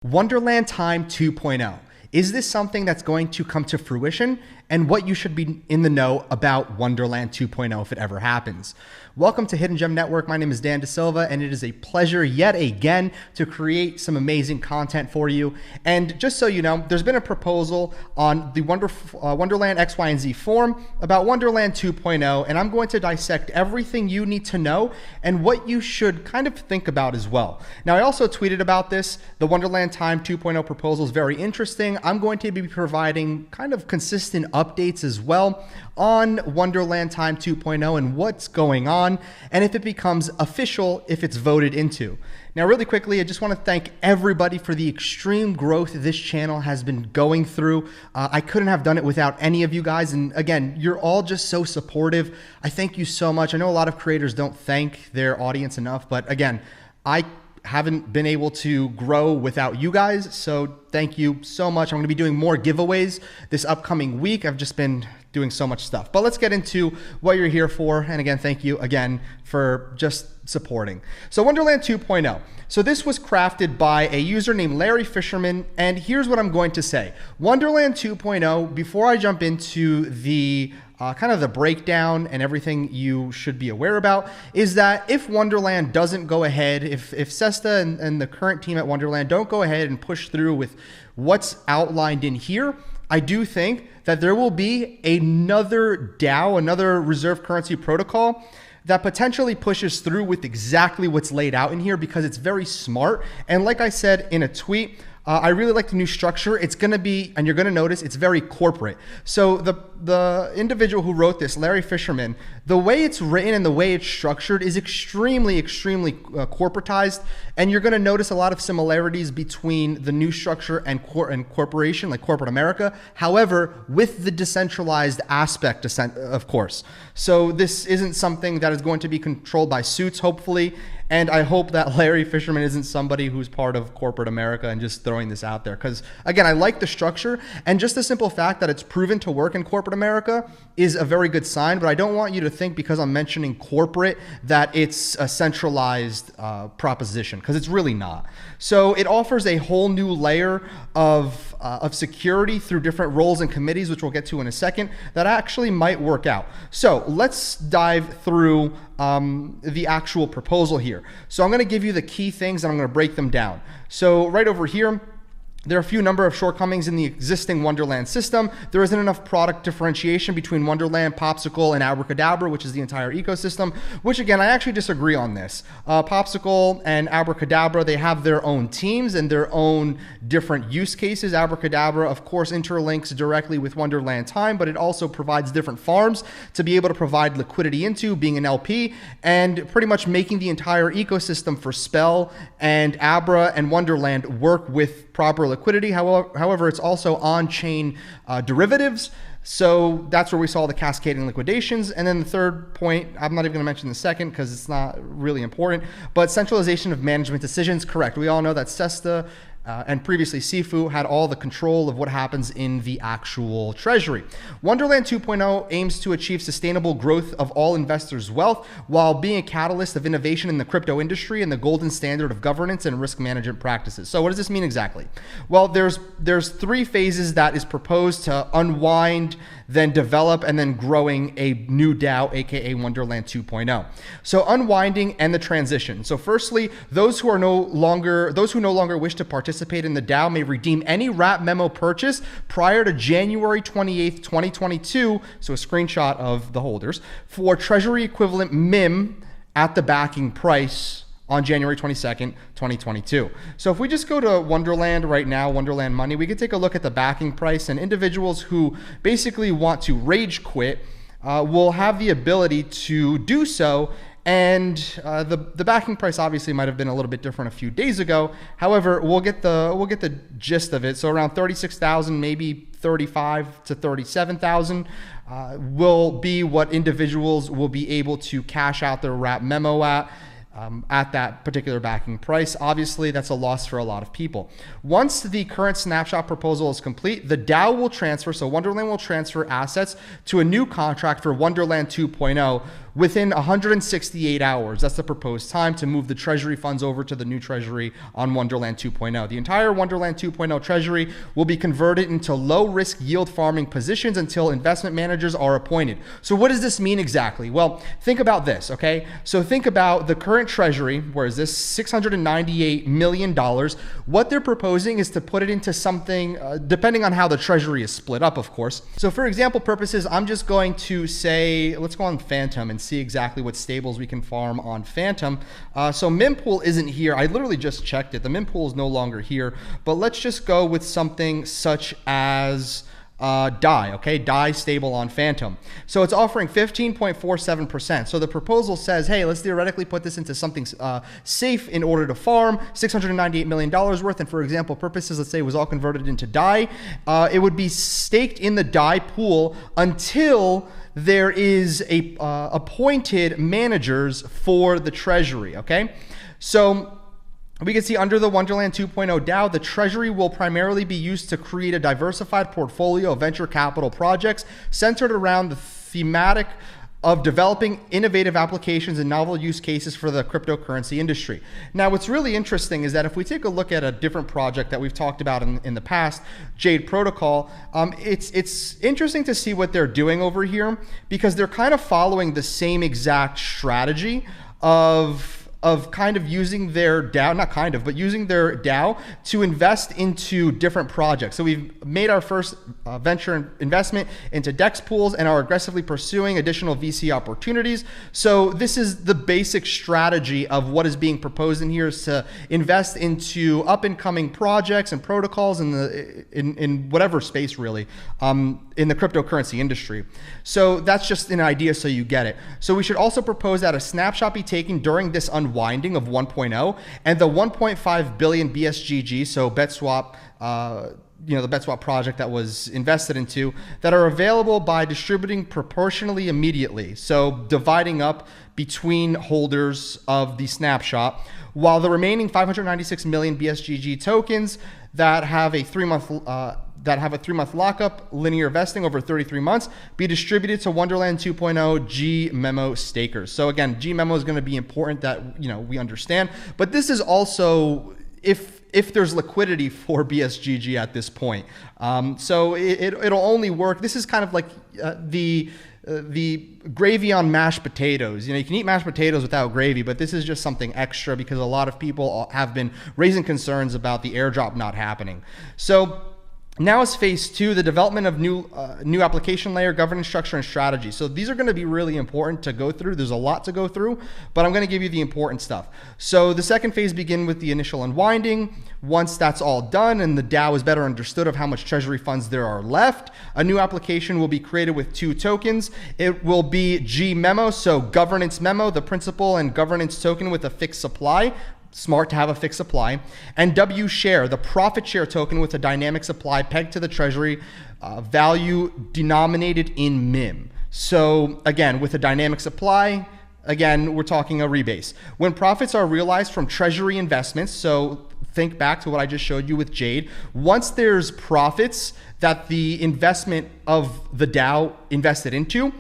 Wonderland TIME 2.0. Is this something that's going to come to fruition? And what you should be in the know about Wonderland 2.0 if it ever happens. Welcome to Hidden Gem Network. My name is Dan DeSilva, and it is a pleasure yet again to create some amazing content for you. And just so you know, there's been a proposal on the Wonderland X, Y, and Z forum about Wonderland 2.0, and I'm going to dissect everything you need to know and what you should kind of think about as well. Now, I also tweeted about this. The Wonderland TIME 2.0 proposal is very interesting. I'm going to be providing kind of consistent updates as well on Wonderland TIME 2.0 and what's going on, and if it becomes official, if it's voted into. Now, really quickly, I just want to thank everybody for the extreme growth this channel has been going through. I couldn't have done it without any of you guys, and again, you're all just so supportive. I thank you so much. I know a lot of creators don't thank their audience enough, but again, I haven't been able to grow without you guys, so thank you so much. I'm going to be doing more giveaways this upcoming week. I've just been doing so much stuff. But let's get into what you're here for. And again, thank you again for just supporting. So Wonderland 2.0. So this was crafted by a user named Larry Fisherman. And here's what I'm going to say. Wonderland 2.0, before I jump into the kind of the breakdown and everything you should be aware about, is that if Wonderland doesn't go ahead, if Sesta and the current team at Wonderland don't go ahead and push through with what's outlined in here, I do think that there will be another DAO, another reserve currency protocol, that potentially pushes through with exactly what's laid out in here because it's very smart. And like I said in a tweet, I really like the new structure. It's going to be, and you're going to notice, it's very corporate. So the individual who wrote this, Larry Fisherman, the way it's written and the way it's structured is extremely corporatized. And you're going to notice a lot of similarities between the new structure and corporation, like corporate America. However, with the decentralized aspect, of course. So this isn't something that is going to be controlled by suits, hopefully. And I hope that Larry Fisherman isn't somebody who's part of corporate America and just throwing this out there. Because, again, I like the structure. And just the simple fact that it's proven to work in corporate America is a very good sign. But I don't want you to think because I'm mentioning corporate that it's a centralized proposition, because it's really not. So it offers a whole new layer of security through different roles and committees, which we'll get to in a second, that actually might work out. So let's dive through the actual proposal here. So I'm going to give you the key things and I'm going to break them down. So right over here, there are a few number of shortcomings in the existing Wonderland system. There isn't enough product differentiation between Wonderland, Popsicle, and Abracadabra, which is the entire ecosystem, which again, I actually disagree on this. Popsicle and Abracadabra, they have their own teams and their own different use cases. Abracadabra, of course, interlinks directly with Wonderland TIME, but it also provides different farms to be able to provide liquidity into, being an LP, and pretty much making the entire ecosystem for Spell and Abra and Wonderland work with proper liquidity. However, it's also on-chain derivatives. So that's where we saw the cascading liquidations. And then the third point, I'm not even going to mention the second because it's not really important, but centralization of management decisions. Correct. We all know that Sesta and previously Sifu had all the control of what happens in the actual treasury. Wonderland 2.0 aims to achieve sustainable growth of all investors' wealth while being a catalyst of innovation in the crypto industry and the golden standard of governance and risk management practices. So what does this mean exactly? Well, there's three phases that is proposed to unwind, then develop, and then growing a new DAO, aka Wonderland 2.0. So unwinding and the transition. So firstly, those who no longer wish to participate in the DAO may redeem any wrap memo purchase prior to January 28th, 2022, so a screenshot of the holders, for Treasury equivalent MIM at the backing price on January 22nd, 2022. So if we just go to Wonderland right now, Wonderland Money, we could take a look at the backing price, and individuals who basically want to rage quit will have the ability to do so. And the backing price obviously might have been a little bit different a few days ago. However, we'll get the gist of it. So around 36,000, maybe 35 to 37,000 will be what individuals will be able to cash out their wrap memo at that particular backing price. Obviously, that's a loss for a lot of people. Once the current snapshot proposal is complete, the DAO will transfer, so Wonderland will transfer assets to a new contract for Wonderland 2.0, within 168 hours. That's the proposed time to move the Treasury funds over to the new Treasury on Wonderland 2.0. The entire Wonderland 2.0 Treasury will be converted into low-risk yield farming positions until investment managers are appointed. So what does this mean exactly? Well, think about this, okay? So think about the current Treasury, where is this? $698 million. What they're proposing is to put it into something, depending on how the Treasury is split up, of course. So for example purposes, I'm just going to say, let's go on Phantom and see exactly what stables we can farm on Phantom. So Mempool isn't here. I literally just checked it. The Mempool is no longer here, but let's just go with something such as DAI, okay? DAI stable on Phantom. So it's offering 15.47%. So the proposal says, hey, let's theoretically put this into something safe in order to farm $698 million worth. And for example purposes, let's say it was all converted into DAI. It would be staked in the DAI pool until there is a appointed managers for the Treasury, okay? So we can see under the Wonderland 2.0 DAO, the Treasury will primarily be used to create a diversified portfolio of venture capital projects centered around the thematic of developing innovative applications and novel use cases for the cryptocurrency industry. Now, what's really interesting is that if we take a look at a different project that we've talked about in the past, Jade Protocol, it's interesting to see what they're doing over here because they're kind of following the same exact strategy of kind of using their DAO, not kind of, but using their DAO to invest into different projects. So we've made our first venture investment into DEX pools and are aggressively pursuing additional VC opportunities. So this is the basic strategy of what is being proposed in here, is to invest into up and coming projects and protocols in whatever space really, in the cryptocurrency industry. So that's just an idea so you get it. So we should also propose that a snapshot be taken during this unwinding of 1.0 and the 1.5 billion BSGG, so BetSwap, the BetSwap project that was invested into, that are available by distributing proportionally immediately. So dividing up between holders of the snapshot, while the remaining 596 million BSGG tokens that have a 3-month lockup, linear vesting over 33 months, be distributed to Wonderland 2.0 G memo stakers. So again, G memo is going to be important that we understand, but this is also if there's liquidity for BSGG at this point. So it'll only work. This is kind of like the gravy on mashed potatoes. You can eat mashed potatoes without gravy, but this is just something extra because a lot of people have been raising concerns about the airdrop not happening. So now is phase 2, the development of new application layer, governance structure, and strategy. So these are going to be really important to go through. There's a lot to go through, but I'm going to give you the important stuff. So the second phase begins with the initial unwinding. Once that's all done and the DAO is better understood of how much Treasury funds there are left, a new application will be created with 2 tokens. It will be G memo, so governance memo, the principal and governance token with a fixed supply. Smart to have a fixed supply, and W share, the profit share token with a dynamic supply pegged to the Treasury value denominated in MIM. So again, with a dynamic supply, again, we're talking a rebase. When profits are realized from Treasury investments, so think back to what I just showed you with Jade, once there's profits that the investment of the DAO invested into,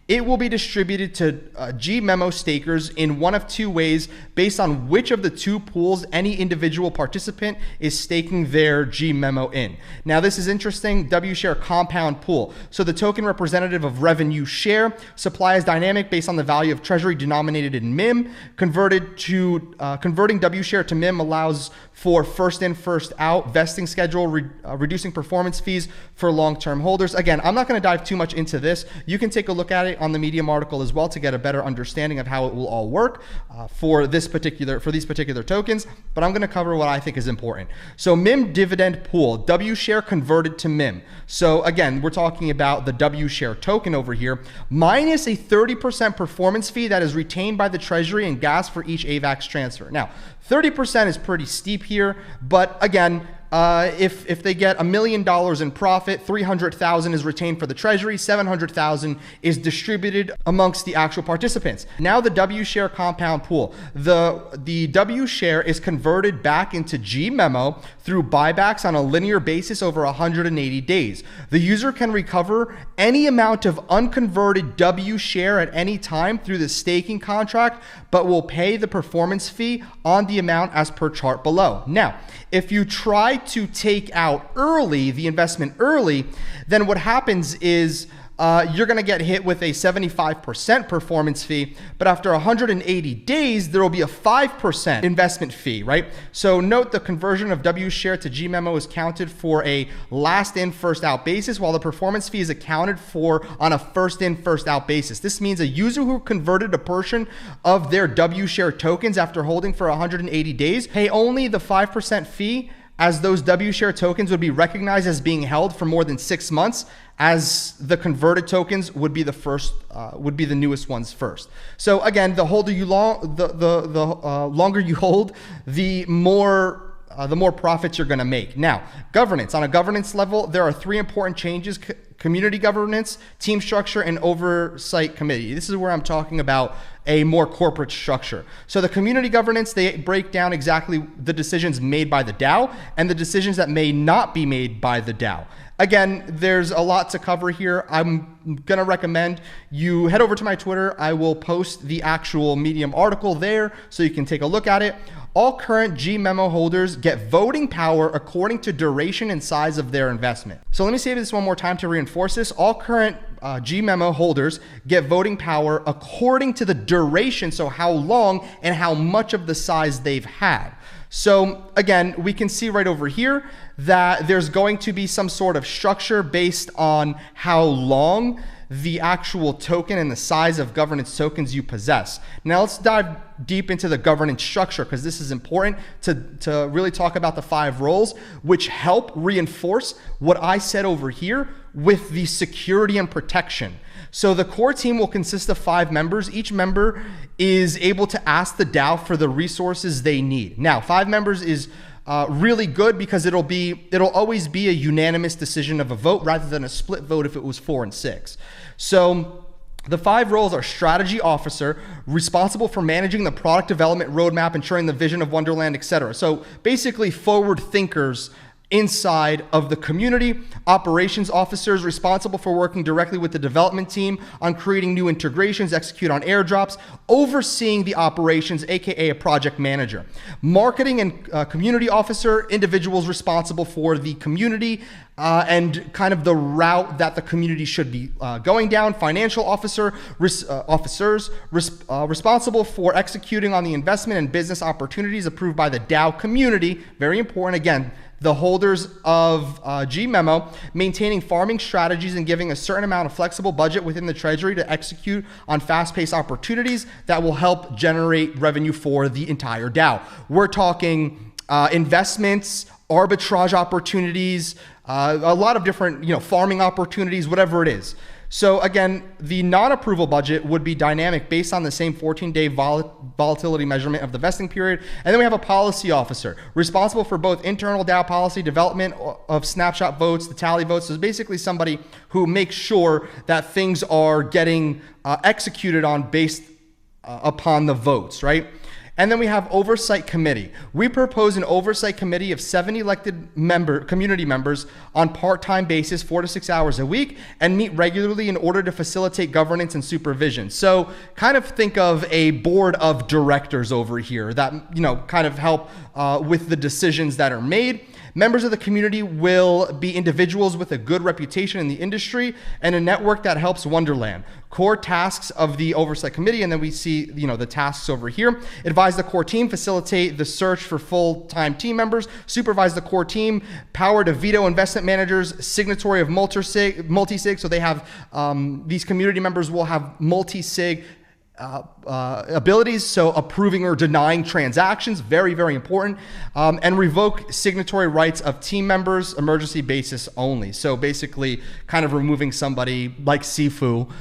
it will be distributed to G memo stakers in one of 2 ways based on which of the 2 pools any individual participant is staking their G memo in. Now this is interesting, W share compound pool. So the token representative of revenue share, supply is dynamic based on the value of Treasury denominated in MIM. Converting W share to MIM allows for first in, first out vesting schedule, reducing performance fees for long-term holders. Again, I'm not going to dive too much into this. You can take a look at it on the Medium article as well to get a better understanding of how it will all work for these particular tokens, but I'm going to cover what I think is important. So MIM dividend pool, W share converted to MIM. So again, we're talking about the W share token over here, minus a 30% performance fee that is retained by the Treasury and gas for each AVAX transfer. Now, 30% is pretty steep here, but again, if they get $1 million in profit, $300,000 is retained for the Treasury, $700,000 is distributed amongst the actual participants. Now the W share compound pool. The W share is converted back into G memo through buybacks on a linear basis over 180 days. The user can recover any amount of unconverted W share at any time through the staking contract, but will pay the performance fee on the amount as per chart below. Now, if you try to take out the investment early, then what happens is you're going to get hit with a 75% performance fee, but after 180 days, there will be a 5% investment fee, right? So note the conversion of W share to G memo is counted for a last in, first out basis, while the performance fee is accounted for on a first in, first out basis. This means a user who converted a portion of their W share tokens after holding for 180 days pay only the 5% fee, as those W share tokens would be recognized as being held for more than 6 months, as the converted tokens would be the newest ones first. So again, the longer you hold, the more profits you're going to make. Now, governance. On a governance level, there are 3 important changes: community governance, team structure, and oversight committee. This is where I'm talking about a more corporate structure. So the community governance, they break down exactly the decisions made by the DAO and the decisions that may not be made by the DAO. Again, there's a lot to cover here. I'm going to recommend you head over to my Twitter. I will post the actual Medium article there so you can take a look at it. All current G memo holders get voting power according to duration and size of their investment. So let me say this one more time to reinforce this. All current G memo holders get voting power according to the duration, so how long and how much of the size they've had. So again, we can see right over here that there's going to be some sort of structure based on how long the actual token and the size of governance tokens you possess. Now let's dive deep into the governance structure, because this is important to really talk about the 5 roles, which help reinforce what I said over here with the security and protection. So the core team will consist of 5 members. Each member is able to ask the DAO for the resources they need. Now, 5 members is really good because it'll always be a unanimous decision of a vote rather than a split vote if it was 4 and 6. So the 5 roles are strategy officer, responsible for managing the product development roadmap, ensuring the vision of Wonderland, etc. So basically forward thinkers inside of the community. Operations officers, responsible for working directly with the development team on creating new integrations, execute on airdrops, overseeing the operations, aka a project manager. Marketing and community officer, individuals responsible for the community and kind of the route that the community should be going down. Financial officers responsible for executing on the investment and business opportunities approved by the DAO community. Very important. Again, the holders of G memo, maintaining farming strategies and giving a certain amount of flexible budget within the Treasury to execute on fast-paced opportunities that will help generate revenue for the entire DAO. We're talking investments, arbitrage opportunities, a lot of different, farming opportunities, whatever it is. So again, the non-approval budget would be dynamic based on the same 14-day volatility measurement of the vesting period. And then we have a policy officer responsible for both internal DAO policy development of snapshot votes, the tally votes. So it's basically somebody who makes sure that things are getting executed on based upon the votes, right? And then we have oversight committee. We propose an oversight committee of 7 elected community members on part-time basis, 4 to 6 hours a week, and meet regularly in order to facilitate governance and supervision. So kind of think of a board of directors over here that, kind of help with the decisions that are made. Members of the community will be individuals with a good reputation in the industry and a network that helps Wonderland. Core tasks of the oversight committee, and then we see, the tasks over here. Advise the core team, facilitate the search for full-time team members, supervise the core team, power to veto investment managers, signatory of multi-sig. So they have, these community members will have multi-sig abilities, so approving or denying transactions, very, very important, and revoke signatory rights of team members, emergency basis only. So basically kind of removing somebody like Sifu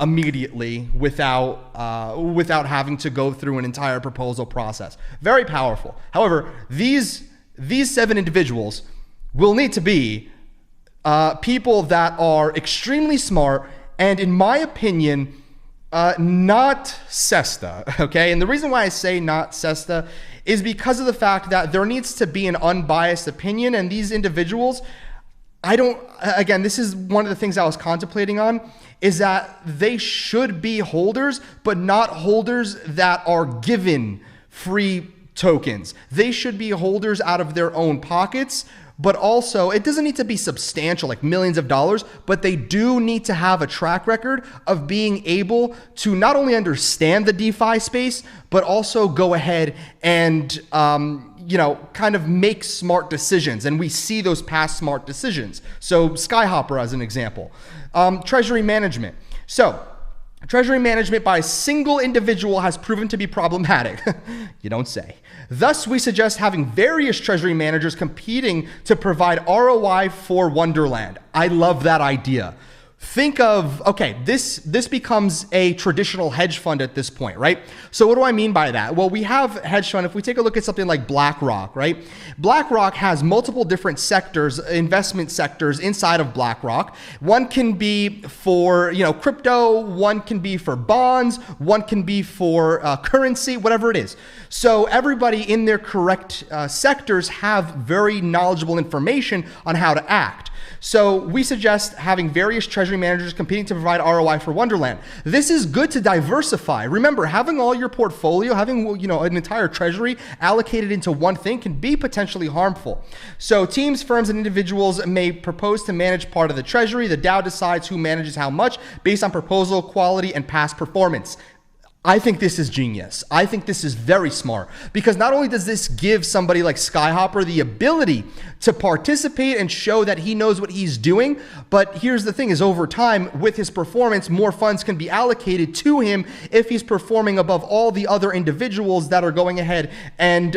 immediately without having to go through an entire proposal process. Very powerful. However, these 7 individuals will need to be people that are extremely smart and, in my opinion, not SESTA, okay? And the reason why I say not SESTA is because of the fact that there needs to be an unbiased opinion, and these individuals, again, this is one of the things I was contemplating on, is that they should be holders, but not holders that are given free tokens. They should be holders out of their own pockets. But also, it doesn't need to be substantial, like millions of dollars, but they do need to have a track record of being able to not only understand the DeFi space, but also go ahead and, kind of make smart decisions. And we see those past smart decisions. So Skyhopper as an example. Treasury management. So treasury management by a single individual has proven to be problematic. You don't say. Thus, we suggest having various treasury managers competing to provide ROI for Wonderland. I love that idea. Think of, okay, this becomes a traditional hedge fund at this point, right? So what do I mean by that? Well, we have hedge fund. If we take a look at something like BlackRock, right? BlackRock has multiple different sectors, investment sectors inside of BlackRock. One can be for, crypto, one can be for bonds, one can be for currency, whatever it is. So everybody in their correct sectors have very knowledgeable information on how to act. So we suggest having various treasury managers competing to provide ROI for Wonderland. This is good to diversify. Remember, having all your portfolio, having an entire treasury allocated into one thing can be potentially harmful. So teams, firms, and individuals may propose to manage part of the treasury. The DAO decides who manages how much based on proposal quality and past performance. I think this is genius. I think this is very smart because not only does this give somebody like Skyhopper the ability to participate and show that he knows what he's doing, but here's the thing is over time with his performance, more funds can be allocated to him if he's performing above all the other individuals that are going ahead and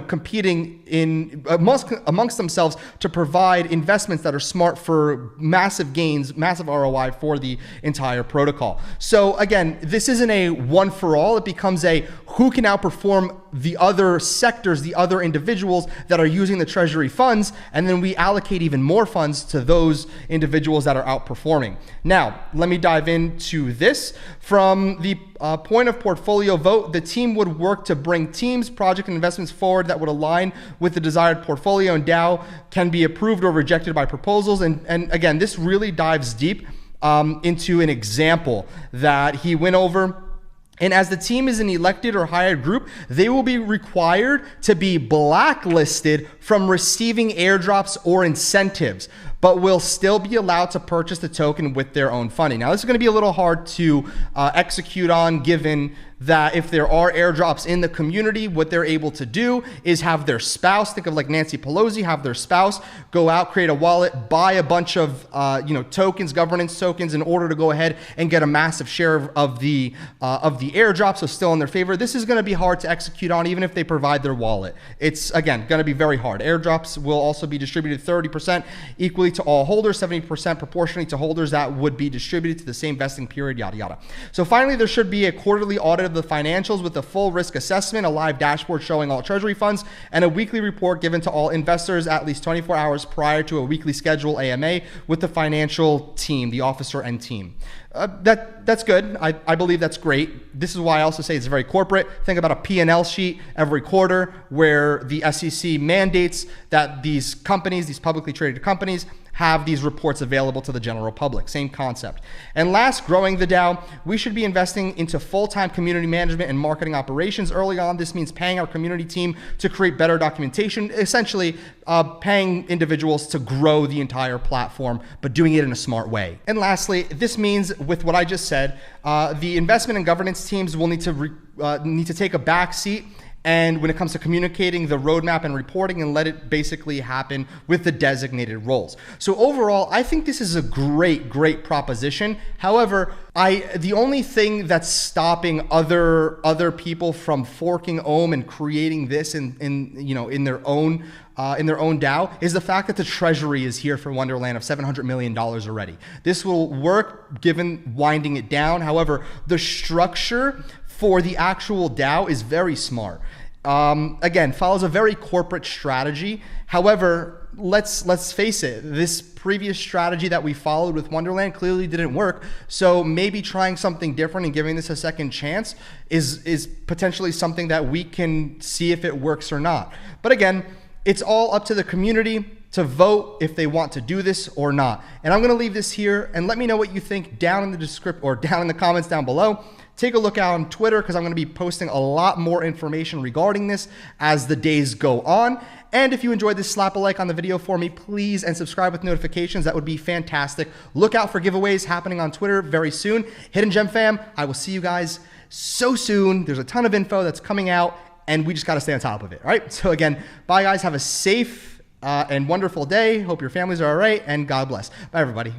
competing in amongst themselves to provide investments that are smart for massive gains, massive ROI for the entire protocol. So again, this isn't a one for all. It becomes a who can outperform the other sectors, the other individuals that are using the treasury funds, and then we allocate even more funds to those individuals that are outperforming. Now, let me dive into this. From the point of portfolio vote, the team would work to bring teams, project, and investments forward that would align with the desired portfolio, and DAO can be approved or rejected by proposals. And again, this really dives deep into an example that he went over. And as the team is an elected or hired group, they will be required to be blacklisted from receiving airdrops or incentives, but will still be allowed to purchase the token with their own funding. Now, this is going to be a little hard to execute on, given that if there are airdrops in the community, what they're able to do is have their spouse, think of like Nancy Pelosi, have their spouse go out, create a wallet, buy a bunch of tokens, governance tokens, in order to go ahead and get a massive share of the airdrop. So still in their favor. This is going to be hard to execute on, even if they provide their wallet. It's again going to be very hard. Airdrops will also be distributed 30% equally to all holders, 70% proportionally to holders that would be distributed to the same vesting period, yada yada. So finally, there should be a quarterly audit of the financials with a full risk assessment, a live dashboard showing all treasury funds, and a weekly report given to all investors at least 24 hours prior to a weekly schedule AMA with the financial team, the officer and team. That's good. I believe that's great. This is why I also say it's very corporate. Think about a P&L sheet every quarter where the SEC mandates that these companies, these publicly traded companies, have these reports available to the general public. Same concept. And last, growing the DAO, we should be investing into full-time community management and marketing operations early on. This means paying our community team to create better documentation, essentially paying individuals to grow the entire platform, but doing it in a smart way. And lastly, this means with what I just said, the investment and governance teams will need to take a back seat, and when it comes to communicating the roadmap and reporting, and let it basically happen with the designated roles. So overall, I think this is a great proposition. However, the only thing that's stopping other people from forking Ohm and creating this in their own DAO is the fact that the Treasury is here for Wonderland of $700 million already. This will work given winding it down. However, the structure for the actual DAO is very smart. again, follows a very corporate strategy. However, let's face it, this previous strategy that we followed with Wonderland clearly didn't work. So maybe trying something different and giving this a second chance is potentially something that we can see if it works or not. But again, it's all up to the community to vote if they want to do this or not. And I'm gonna leave this here, and let me know what you think down in the description or down in the comments down below. Take a look out on Twitter because I'm going to be posting a lot more information regarding this as the days go on. And if you enjoyed this, slap a like on the video for me, please, and subscribe with notifications. That would be fantastic. Look out for giveaways happening on Twitter very soon. Hidden Gem fam, I will see you guys so soon. There's a ton of info that's coming out, and we just got to stay on top of it. All right. So again, bye guys. Have a safe and wonderful day. Hope your families are all right, and God bless. Bye everybody.